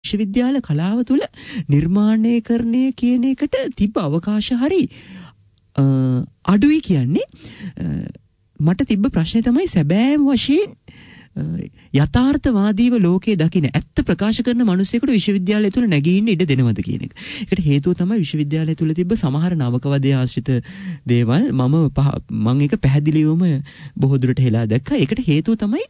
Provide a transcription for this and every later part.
විශ්වවිද්‍යාල කලාව තුළ නිර්මාණයකරණය කියන එකට තිබ්බ අවකාශ හරි අඩුයි කියන්නේ මට තිබ්බ ප්‍රශ්නේ තමයි සැබෑම වශයෙන් යථාර්ථවාදීව ලෝකයේ දකින්න ඇත්ත ප්‍රකාශ කරන මිනිසෙකුට විශ්වවිද්‍යාලය තුළ නැගී ඉන්න ඉඩ දෙනවද කියන එක. ඒකට හේතුව තමයි විශ්වවිද්‍යාලය තුළ තිබ්බ සමහර නවකවාදී ආශ්‍රිත දේවල් මම ඒක පැහැදිලිවම බොහෝ දුරට හෙලා දැක්කා. ඒකට හේතුව තමයි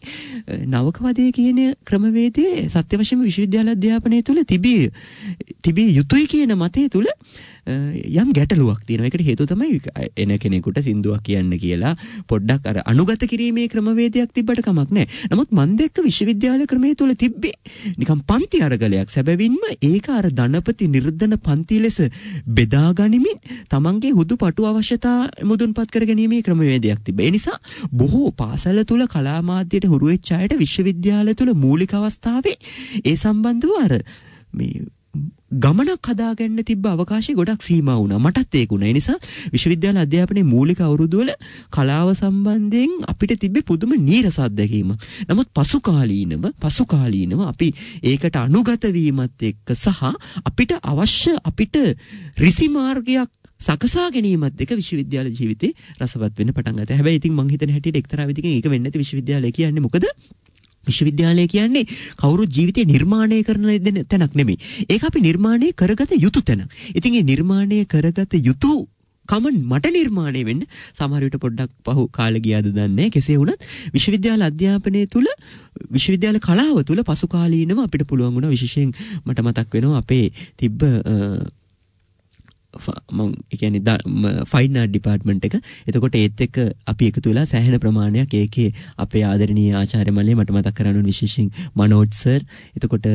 නවකවාදී කියන ක්‍රමවේදයේ සත්‍ය වශයෙන්ම විශ්වවිද්‍යාල අධ්‍යාපනය තුළ තිබිය යුතුයි කියන මතය තුළ යම් ගැටලුවක් තියෙනවා. ඒකට හේතුව තමයි එන කෙනෙකුට සින්දුවක් කියන්න කියලා පොඩ්ඩක් අර අනුගත කිරීමේ ක්‍රමවේදයක් තිබ්බට කමක් නැහැ. නමුත් මන් දැක්ක විශ්වවිද්‍යාල ක්‍රමයේ තුල තිබ්බේ නිකන් පන්ති අරගලයක්. සැබවින්ම ඒක අර ධනපති නිර්ධන පන්ති ලෙස බෙදා ගනිමින් තමන්ගේ හුදු පටු අවශ්‍යතා මුදුන්පත් කර ගැනීමේ ක්‍රමවේදයක් තිබ්බා. ඒ නිසා බොහෝ පාසල තුල කලා මාධ්‍යයට හුරු වෙච්ච අයට විශ්වවිද්‍යාල තුල මූලික අවස්ථාවේ ඒ සම්බන්ධව අර මේ ගමනක් හදාගන්න තිබ්බ අවකාශය ගොඩක් සීමා වුණා. මටත් ඒක වුණා. ඒ නිසා විශ්වවිද්‍යාල අධ්‍යාපනයේ මූලික අවුරුදු වල කලාව සම්බන්ධයෙන් අපිට තිබ්බේ පුදුම නීරස අත්දැකීම. නමුත් පසුකාලීනව අපි ඒකට අනුගත වීමත් එක්ක සහ අපිට රිසි මාර්ගයක් සකසා ගැනීමත් එක්ක විශ්වවිද්‍යාල ජීවිතේ රසවත් වෙන්න පටන් ගත්තා. හැබැයි ඉතින් මං හිතන හැටියට එක්තරා විදිහකින් ඒක වෙන්නේ නැති විශ්වවිද්‍යාලය කියන්නේ මොකද? විශ්වවිද්‍යාලය කියන්නේ කවුරු ජීවිතේ නිර්මාණය කරන තැනක් නෙමෙයි. ඒක අපි නිර්මාණය කරගත යුතු තැන. ඉතින් මේ නිර්මාණය කරගත යුතු කමන් මට නිර්මාණය වෙන්න සමහර විට පොඩ්ඩක් පහු කාලේ ගියාද දන්නේ නැහැ. කෙසේ වුණත් විශ්වවිද්‍යාල අධ්‍යාපනය තුළ විශ්වවිද්‍යාල කලාව තුළ පසුකාලීනව අපිට පුළුවන් වුණා විශේෂයෙන් මට මතක් වෙනවා අපේ තිබ්බ මම කියන්නේ ෆයින් ආර්ට් ඩිපාර්ට්මන්ට් එක. එතකොට ඒත් එක්ක අපි එකතු වෙලා සෑහෙන ප්‍රමාණයක් ඒකේ අපේ ආදරණීය ආචාර්ය මල්ලේ මට මතක් කරගන්න විශේෂයෙන් මනෝජ් සර්. එතකොට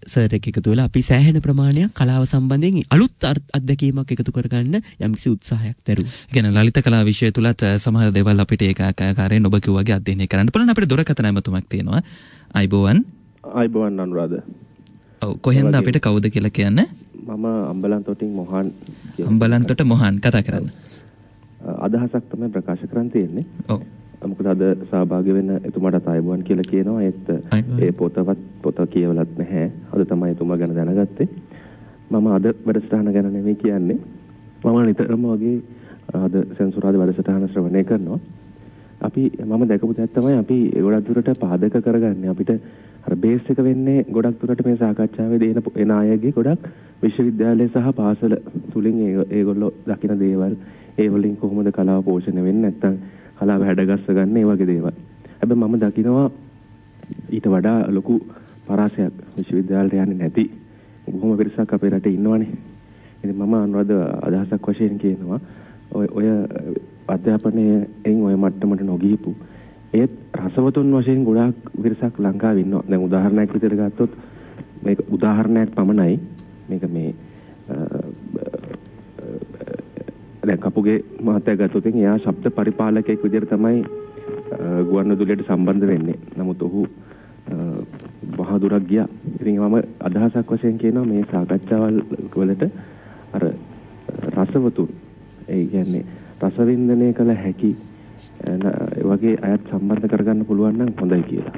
සර් එක්ක එකතු වෙලා අපි සෑහෙන ප්‍රමාණයක් කලාව සම්බන්ධයෙන් අලුත් අත්දැකීමක් එකතු කරගන්න යම්කිසි උත්සාහයක් දරුවා. ඒ කියන්නේ ලලිත කලා විෂය තුලත් සමහර දේවල් අපිට ඒකාකාරයෙන් ඔබ කිව්වාගේ අධ්‍යයනය කරන්න පුළුවන්. අපිට දුරකථන ඇමතුමක් තියෙනවා. අයිබෝවන් අනුරාධ. ඔව් කොහෙන්ද අපිට කවුද කියලා කියන්න? මම අම්බලන්තොටින් මොහන්. අම්බලන්තොට මොහන් කතා කරන්න. අදහසක් තමයි ප්‍රකාශ කරන්න තියෙන්නේ. ඔව්. මොකද අද සහභාගී වෙන එතුමාට අයබෝවන් කියලා කියනවා. ඒ පොත කියවලත් නැහැ. අද තමයි එතුමා ගැන දැනගත්තේ. මම අද වැඩසටහන ගැන නෙමෙයි කියන්නේ. මම නිතරම වගේ අද සෙන්සුරාදා වැඩසටහන ශ්‍රවණය කරනවා. මම දැකපු දෙයක් තමයි අපි ගොඩක් දුරට පාදක කරගන්නේ. අපිට අර බේස් එක වෙන්නේ ගොඩක් දුරට මේ සාකච්ඡාවේ එන අයගේ ගොඩක් විශ්වවිද්‍යාලය සහ පාසල තුලින් ඒගොල්ලෝ දකින දේවල් ඒ වලින් කොහොමද කලාව පෝෂණය වෙන්නේ නැත්නම් කලාව හැඩගස්ස ගන්න ඒ වගේ දේවල්. හැබැයි මම දකිනවා ඊට වඩා ලොකු පරාසයක් විශ්වවිද්‍යාලයට යන්නේ නැති බොහොම පිරිසක් අපේ රටේ ඉන්නවනේ. ඉතින් මම අනුරාධ අදහසක් වශයෙන් කියනවා ඔය අධ්‍යාපනයෙන් ඔය මට්ටමට නොගියපු ඒත් රසවතුන් වශයෙන් ගොඩාක් විරසක් ලංකාවේ ඉන්නවා. දැන් උදාහරණයක් විදිහට ගත්තොත් මේක උදාහරණයක් පමණයි. මේක මේ දැන් කපුගේ මහත්තයා ගත්තොත් එයා ශබ්ද පරිපාලකයෙක් විදිහට තමයි ගුවන්විදුලියට සම්බන්ධ වෙන්නේ. නමුත් ඔහු මහා දුරක් ගියා. ඉතින් මම අදහසක් වශයෙන් කියනවා මේ සාකච්ඡාවල් වලට අර රසවතුන් ඒ කියන්නේ රසවින්දනය කළ හැකි වගේ අයත් සම්බන්ධ කරගන්න පුළුවන් නම් හොඳයි කියලා.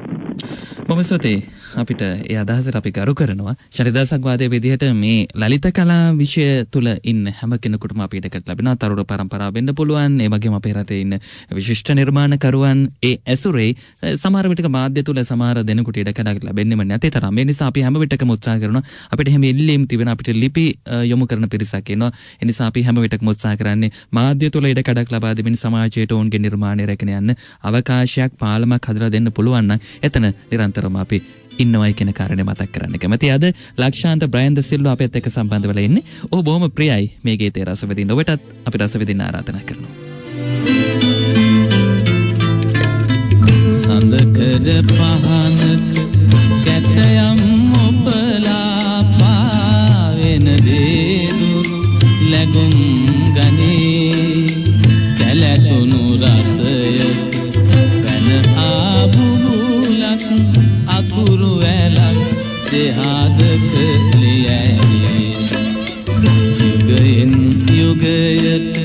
බොහොම ස්තුතියි. අපිට ඒ අදහසට අපි ගරු කරනවා. ශරිදාසක්වාදයේ විදිහට මේ ලලිත කලා විෂය තුල ඉන්න හැම කෙනෙකුටම අපිට එකට ලැබෙනවා. තරුණ පරම්පරාව වෙන්න පුළුවන්. ඒ වගේම අපේ රටේ ඉන්න විශිෂ්ට නිර්මාණකරුවන් ඒ ඇසුරේ සමහර විටක මාධ්‍ය තුල සමහර දෙනෙකුට ඉඩකඩක් ලැබෙන්නේම නැති තරම්. ඒ නිසා අපි හැම විටකම උත්සාහ කරනවා. අපිට හැම ඉල්ලීම් තිබෙන අපිට ලිපි යොමු කරන පිරිසක් ඉන්නවා. ඒ නිසා අපි හැම විටකම උත්සාහ කරන්නේ මාධ්‍ය තුල ඉඩකඩක් ලබා දෙමින් සමාජයට ඔවුන්ගේ නිර්මාණය රැගෙන යන්න අවකාශයක් පාලමක් හදලා දෙන්න පුළුවන් නම් එතන නිරන්තරව අපි ඉන්නවයි කියන කාරණේ මතක් කරන්න කැමතියි. අද ලක්ෂාන්ත බ්‍රයන් ද සිල්වා අපිත් එක්ක සම්බන්ධ වෙලා ඉන්නේ. ඔහු බොහොම ප්‍රියයි මේ ගීතේ රස විඳින්න. ඔබටත් අපි රස විඳින්න ආරාධනා කරනවා. සඳකඩ පහන කැටයම් ඔබලා පාවෙන දේදුරු ලැබුම් ගනේ කැලතුණු රසය වෙන ආබුලක් අකුරු ඇලක් දෙහාදක ලියැයි යුගයෙන් යුගයට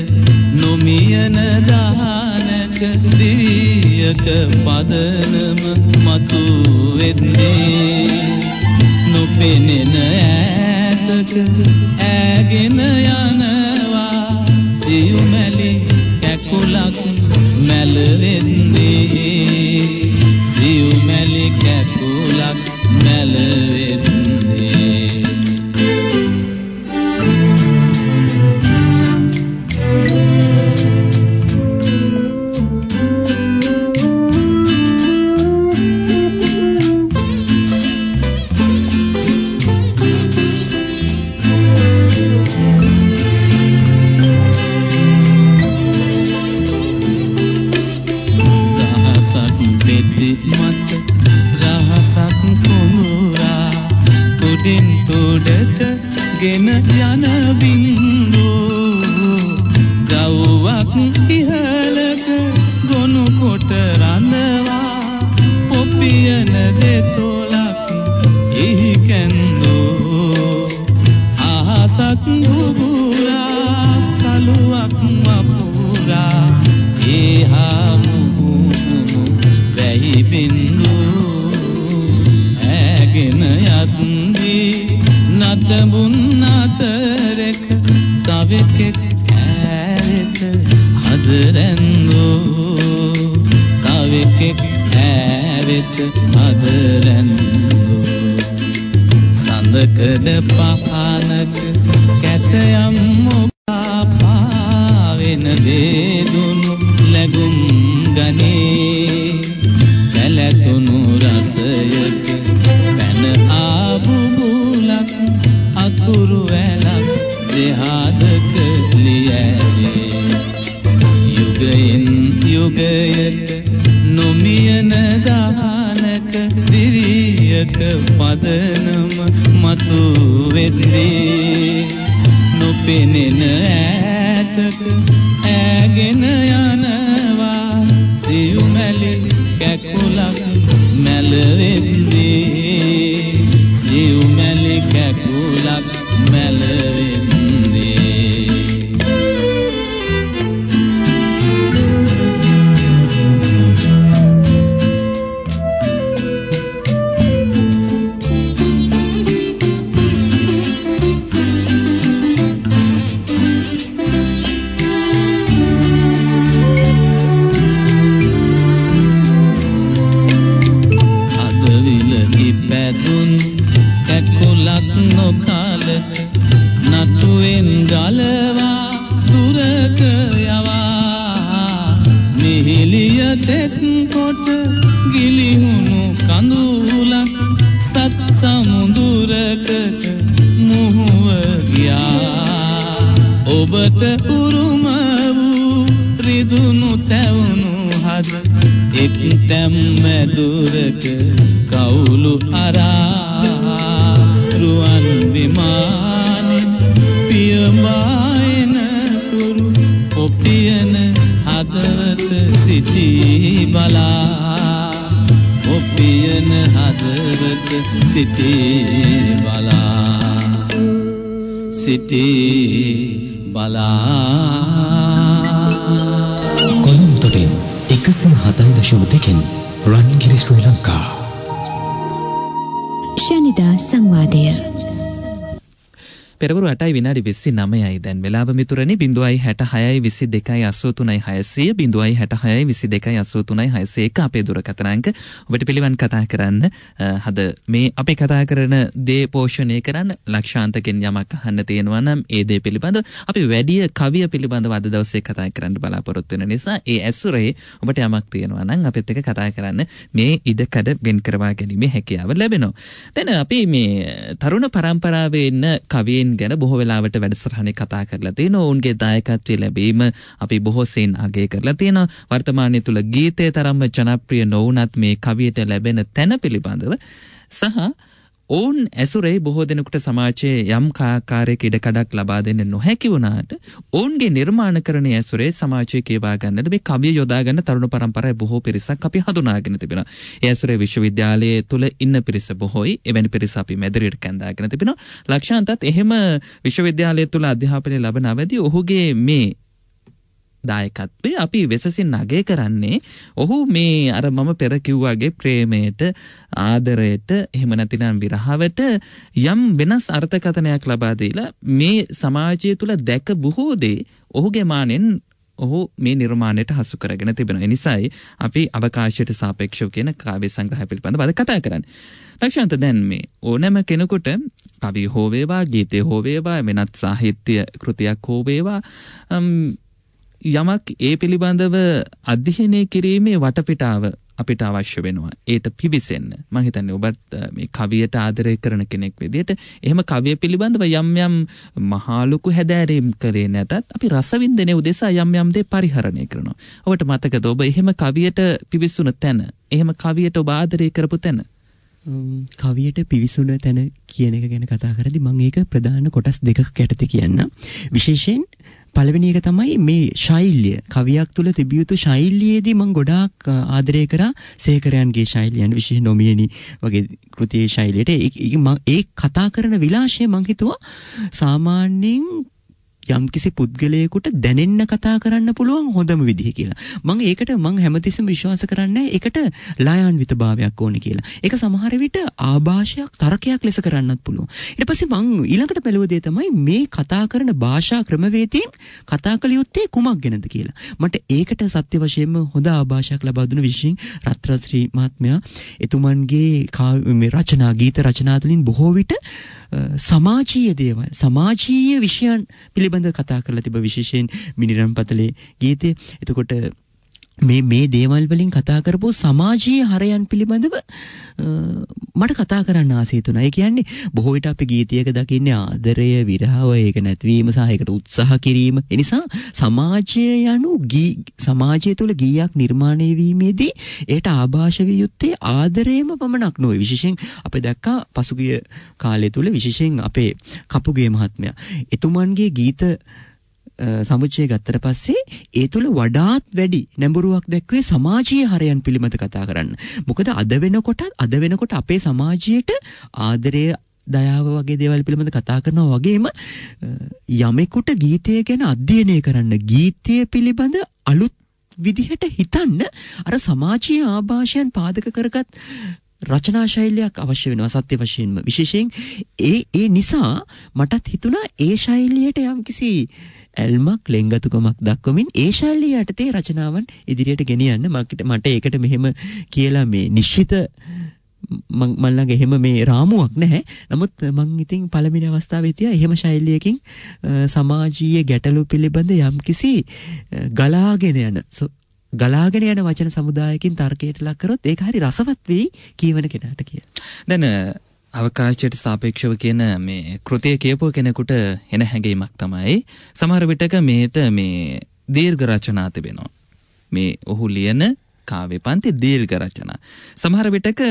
නොමියන දානක දිවියක පදනම මතු වෙද්දී නොපෙනෙන ඈතක ඈගෙන යනවා සියුමැලි කැකුලක් මැලවෙද්දී සියුමැලි කැකුලක් මැලවෙද්දී තොඩට ගෙන යන බින්දු ගව්වක් ඉහළක ගොනු කොට රඳවා පොපියන දෙතොලක් එහි කැන්දෝ අහසක් ගුගුරා කළුවක් වපුරා ඒහා මුහුණු වැහි බින්දු ඇගෙන යද්දී නටබුන් අතරක තවෙකෙක් ඈවෙත හදරැන්දෝ තවෙකෙක් ඈවෙත හදරැන්දෝ සඳකඩ පහනක කැටයම් ඔබා පාවෙන දේදුණු ලැබුම් ගනේ කැලතුණු රසයක පැන ආබුබුලක් අකුරු වැලක් දෙහාදක ලියැවේ යුගයෙන් යුගයට නොමියන දානක දිවියක පදනම මතු වෙද්දී නොපෙනෙන ඈතක ඈගෙන යනවා සියුමැලි කැකුලක් මැලවෙද්දී සියුමැලි කැකුලක් මැලවෙද්දී නොකාලක නටුවෙන් ගලවා දුරක යවා නිහිලිය තෙත් කොට ගිලිහුණු කඳුලක් සත් සමුදුරකට මුහුව ගියා ඔබට උරුම වූ රිදුණු තැවුණු හද එක් තැම්මැදුරක කවුළු අරා රුවන් විමානෙන් පියමායන තුරු ඔපියන හදවත සිටී බලා ඔපියන හදවත සිටී බලා සිටී බලා කොළඹ 107.2 රන්ගිරි ශ්‍රී ලංකා ශනිදා සංවාදය පෙරවරු 8යි විනාඩි 29යි දැන් වෙලාව මිතුරනි 0.66යි 22යි 83යි 600 0.66යි 22යි 83යි 601 අපේ දුරකථන අංක ඔබට පිළිවන් කතා කරන්න හද මේ අපි කතා කරන දේ පෝෂණය කරන්න ලක්ෂාන්තකින් යමක් අහන්න තියෙනවා නම් ඒ දේ පිළිබඳව අපි වැඩි කවිය පිළිබඳව අද දවසේ කතා කරන්න බලාපොරොත්තු වෙන නිසා ඒ ඇසුරේ ඔබට යමක් තියෙනවා නම් අපිත් එක්ක කතා කරන්න මේ ඉඩකඩ වෙන් කරවා ගැනීමේ හැකියාව ලැබෙනවා. දැන් අපි මේ තරුණ පරම්පරාවේ ඉන්න කවියන් ගැන බොහෝ වෙලාවට වැඩසටහනේ කතා කරලා තියෙනවා. ඔවුන්ගේ දායකත්වය ලැබීම අපි බොහෝ සෙයින් අගය කරලා තියෙනවා. වර්තමානයේ තුල ගීතේ තරම්ම ජනප්‍රිය නොවුනත් මේ කවියට ලැබෙන තැන පිළිබඳව සහ ඔවුන් ඇසුරේ බොහෝ දෙනෙකුට සමාජයේ යම් ආකාරයක ඉඩකඩක් ලබා දෙන්න නොහැකි වුණාට ඔවුන්ගේ නිර්මාණකරණයේ ඇසුරේ සමාජයේ කියවා ගන්නට මේ කවිය යොදා ගන්න තරුණ පරම්පරාවේ බොහෝ පිරිසක් අපි හඳුනාගෙන තිබෙනවා. ඒ ඇසුරේ විශ්වවිද්‍යාලයේ තුල ඉන්න පිරිස බොහෝයි. එවැනි පිරිස අපි මැදිරියට කැඳාගෙන තිබෙනවා. ලක්ෂාන්තත් එහෙම විශ්වවිද්‍යාලය තුල අධ්‍යාපනය ලබන අවදී ඔහුගේ මේ දායකත්වය අපි වෙසසින් අගය කරන්නේ ඔහු මේ අර මම පෙර කිව්වාගේ ප්‍රේමයට ආදරයට එහෙම නැතිනම් විරහවට යම් වෙනස් අර්ථකථනයක් ලබා දීලා මේ සමාජය තුළ දැක බොහෝ දේ ඔහුගේ මානෙන් ඔහු මේ නිර්මාණයට හසු කරගෙන තිබෙනවා. ඒ නිසායි අපි අවකාශයට සාපේක්ෂව කියන කාව්‍ය සංග්‍රහය පිළිබඳව අද කතා කරන්නේ. ලක්ෂාන්ත දැන් මේ ඕනෑම කෙනෙකුට කවි හෝ වේවා ගීතය හෝ වේවා වෙනත් සාහිත්‍ය කෘතියක් හෝ වේවා යමක් ඒ පිළිබඳව අධ්‍යයනය කිරීමේ වටපිටාව අපිට අවශ්‍ය වෙනවා. ඒට පිවිසෙන්න. මම හිතන්නේ ඔබත් මේ කවියට ආදරය කරන කෙනෙක් විදිහට එහෙම කවිය පිළිබඳව යම් යම් මහා ලොකු හැදෑරීම් කරේ නැතත් අපි රසවින්දනයේ උදෙසා යම් යම් දේ පරිහරණය කරනවා. ඔබට මතකද ඔබ එහෙම කවියට පිවිසුන තැන? එහෙම කවියට ඔබ ආදරය කරපු තැන? කවියට පිවිසුන තැන කියන එක ගැන කතා කරද්දී මම ඒක ප්‍රධාන කොටස් දෙකක යටතේ කියන්න. විශේෂයෙන් පළවෙනි එක තමයි මේ ශෛලිය. කවියක් තුළ තිබිය යුතු ශෛලියේදී මම ගොඩාක් ආදරය කරා සේකරයන්ගේ ශෛලියන්, විශේෂ නොමියනි වගේ කෘතියේ ශෛලියට. ඒ කතා කරන විලාශය මම හිතුවා සාමාන්‍යයෙන් යම්කිසි පුද්ගලයෙකුට දැනෙන්න කතා කරන්න පුළුවන් හොඳම විදිහ කියලා. මම ඒකට හැමතිස්සෙම විශ්වාස කරන්නේ ඒකට ලායාන්විත භාවයක් ඕනේ කියලා. ඒක සමහර විට ආభాෂයක් තර්කයක් ලෙස කරන්නත් පුළුවන්. ඊට පස්සේ මම ඊළඟට බැලුව දේ තමයි මේ කතා කරන භාෂා ක්‍රමවේදයෙන් කතා කළ යුත්තේ කුමක් ගැනද කියලා. මට ඒකට සත්‍ය වශයෙන්ම හොඳ ආభాෂයක් ලබා දුන්න විශේෂයෙන් රත්නශ්‍රී මහත්මයා එතුමන්ගේ මේ රචනා ගීත රචනා තුලින් බොහෝ විට සමාජීය දේවල් සමාජීය විෂයන් පිළිබඳව කතා කරලා තිබෙ විශේෂයෙන් මිනිරන් පතලේ ගීතේ. එතකොට මේ දේවල් වලින් කතා කරපු සමාජීය හරයන් පිළිබඳව මට කතා කරන්න ආසයි තුනයි. ඒ කියන්නේ බොහෝ විට අපි ගීතයක දකින්නේ ආදරය, විරහව, ඒක නැතිවීම සහ ඒකට උත්සාහ කිරීම. ඒ නිසා සමාජය යනු සමාජය තුළ ගීයක් නිර්මාණය වීමේදී ඒට ආభాෂ විය යුත්තේ ආදරයම පමණක් නොවේ. විශේෂයෙන් අපි දැක්කා පසුගිය කාලය තුළ විශේෂයෙන් අපේ කපුගේ මහත්මයා එතුමන්ගේ ගීත සමුච්චය ගත්තට පස්සේ ඒ තුළ වඩාත් වැඩි නැඹුරුවක් දැක්වේ සමාජීය හරයන් පිළිබඳ කතා කරන්න. මොකද අද වෙනකොට අපේ සමාජයට ආදරය, දයාව වගේ දේවල් පිළිබඳ කතා කරනවා වගේම යමෙකුට ගීතය ගැන අධ්‍යයනය කරන්න, ගීතය පිළිබඳ අලුත් විදිහට හිතන්න අර සමාජීය ආభాෂයන් පාදක කරගත් රචනා ශෛලියක් අවශ්‍ය වෙනවා සත්‍ය වශයෙන්ම. විශේෂයෙන් ඒ නිසා මටත් හිතුණා ඒ ශෛලියට යම්කිසි ඇල්මක් ලෙන්ගතුකමක් දක්වමින් ඒ ශෛලිය යටතේ රචනාවන් ඉදිරියට ගෙනියන්න. මට ඒකට මෙහෙම කියලා මේ නිශ්චිත මම ළඟ එහෙම මේ රාමුවක් නැහැ. නමුත් මම ඉතින් පළවෙනි අවස්ථාවේ තියා එහෙම ශෛලියකින් සමාජීය ගැටලු පිළිබඳ යම්කිසි ගලාගෙන යන වචන සමුදායකින් තර්කයට ලක් කරොත් ඒක හරි රසවත් වෙයි කියවන කෙනාට කියලා. දැන් අවකාශයට සාපේක්ෂව කියන මේ කෘතිය කියපුව කෙනෙකුට එන හැඟීමක් තමයි සමහර විටක මේට මේ දීර්ඝ රචනා තිබෙනවා. මේ ඔහු ලියන කාව්‍ය පන්ති දීර්ඝ රචනා. සමහර විටක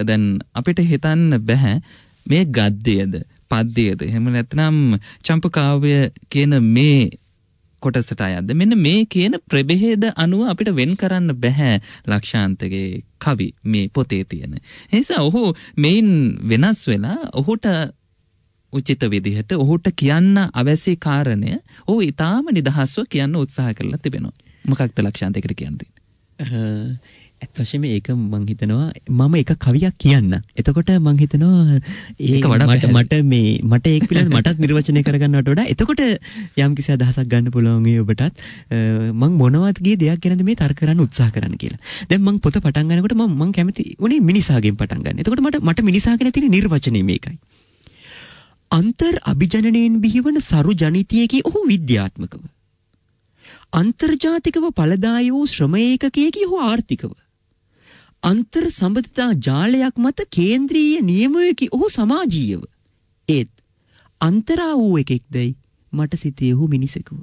දැන් අපිට හිතන්න බෑ මේ ගද්‍යයද පද්‍යයද එහෙම නැත්නම් චම්පකාව්‍ය කියන මේ කොටසට අයද්ද මෙන්න මේ කියන ප්‍රභේද අනුව අපිට වෙන් කරන්න බෑ ලක්ෂාන්තගේ කවි මේ පොතේ තියෙන. ඒ නිසා ඔහු මේන් වෙනස් වෙලා ඔහුට උචිත විදිහට ඔහුට කියන්න අවශ්‍ය කාරණය ඔහු ඊටාම නිදහස්ව කියන්න උත්සාහ කරලා තිබෙනවා. මොකක්ද ලක්ෂාන්තයකට කියන්නේ? ඇත්ත වශයෙන්ම ඒක මම හිතනවා මම එක කවියක් කියන්න. එතකොට මම හිතනවා ඒක මට ඒක පිළිබඳව මටත් නිර්වචනය කරගන්නවට වඩා එතකොට යම්කිසි අදහසක් ගන්න පුළුවන් මේ ඔබටත් මම මොනවද ගියේ දෙයක් ගැනද මේ තර්ක කරන්න උත්සාහ කරන්න කියලා. දැන් මම පොත පටන් ගන්නකොට මම කැමති උනේ මිනිසාගෙන් පටන් ගන්න. එතකොට මට මිනිසා ගැන තියෙන නිර්වචනය මේකයි. අන්තර් අභිජනනයෙන් බිහිවන සරු ජනිතයේකී ඔහු විද්‍යාත්මකව අන්තර්ජාතිකව ඵලදායී වූ ශ්‍රම ඒකකයේකී ඔහු ආර්ථිකව අන්තර් සම්බන්ධතා ජාලයක් මත කේන්ද්‍රීය නියමයකී ඔහු සමාජීයව ඒත් අන්තරා වූ එකෙක්දයි මට සිතේ ඔහු මිනිසෙකුව.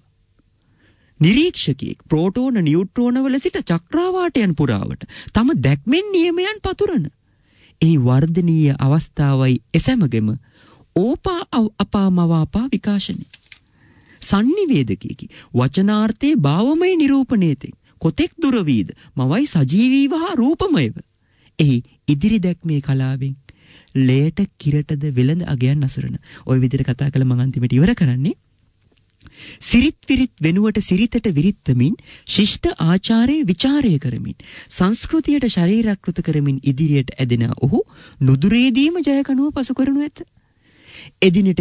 නිරීක්ෂකයෙක් ප්‍රෝටෝන නියුට්‍රෝන වල සිට චක්‍රාවාටයන් පුරාවට තම දැක්මෙන් නියමයන් පතුරන එහි වර්ධනීය අවස්ථාවයි එසැමගෙම ඕපා අපාමවාපා විකාශනය සන්නිවේදකයකි වචනාර්ථයේ භාවමය නිරූපණයතෙක් කොතෙක් දුරවීද මවයි සජීවීව හා රූපමයව එහි ඉදිරි දැක්මේ කලාවෙන් ලේට කිරටද වෙළඳ අගයන් අසුරන. ওই විදිහට කතා කළ මම අන්තිමට ඉවර කරන්නේ සිරිත් විරිත් වෙනුවට සිරිතට විරිත්තමින් ශිෂ්ට ආචාරයේ විචාරය කරමින් සංස්කෘතියට ශරීරාකෘත කරමින් ඉදිරියට ඇදෙන ඔහු නුදුරේදීම ජයකනුව පසු කරනු ඇත. එදිනට